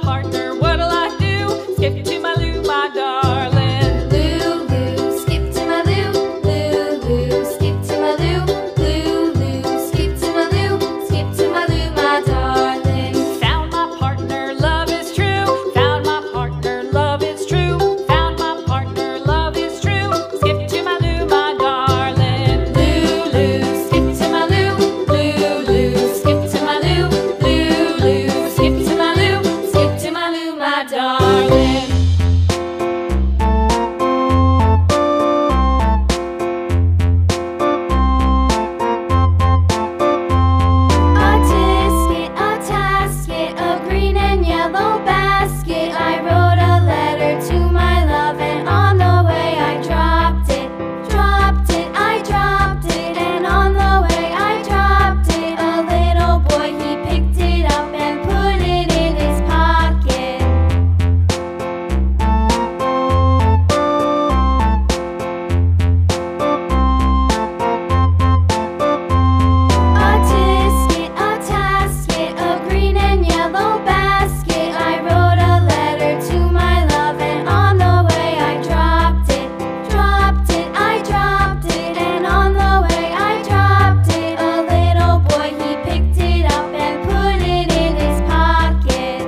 partner, what'll I do? Skip to my Lou, my darling. Lou, skip to my Lou. Lou, skip to my Lou. Lou, skip to my Lou. Skip to my Lou, my darling. Found my partner, love is true. Found my partner, love is true. Found my partner, love is true. Skip to my Lou, my darling. Lou, skip to my Lou. Lou, skip to my Lou. Lou, skip to my Lou. Skip to my Lou, my darling. A tasket, a green and yellow basket. I wrote a letter to my love, and on the way I dropped it. I dropped it, and on the way I dropped it. A little boy, he picked it up and put it in his pocket. A tasket, a green and yellow basket. I wrote a letter to my love, and on the way I dropped it. I dropped it, and on the way I dropped it. A little boy, he picked it up and put it in his pocket.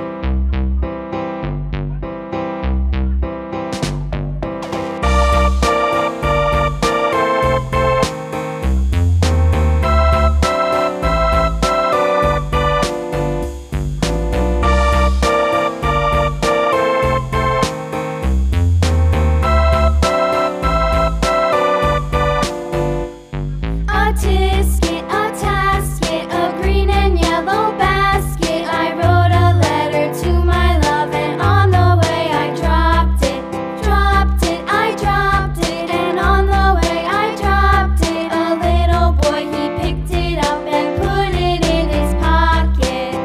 A tasket, a green and yellow basket. I wrote a letter to my love, and on the way I dropped it. I dropped it, and on the way I dropped it. A little boy, he picked it up and put it in his pocket.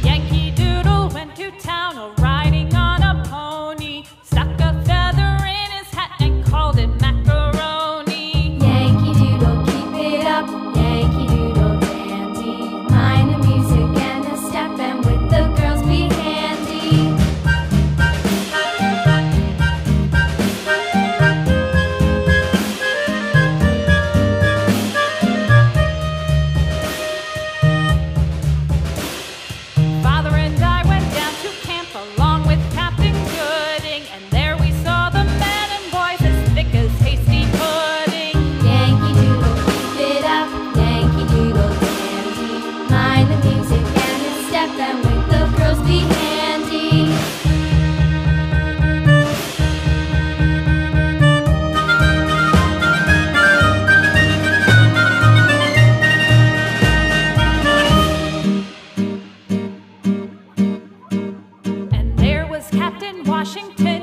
Yankee Doodle went to town riding on a pony. Stuck a feather in his hat and called it macaroni. Yankee Doodle, keep it up. Yankee Doodle dandy. Mind the music and the step, and with the girls be handy. Father and I went down to camp along with Captain Gooding, and there we saw the men and boys as thick as hasty pudding. Yankee Doodle, keep it up. Yankee Doodle dandy. Mind the music and the step, and with the girls be handy. And there was Captain Washington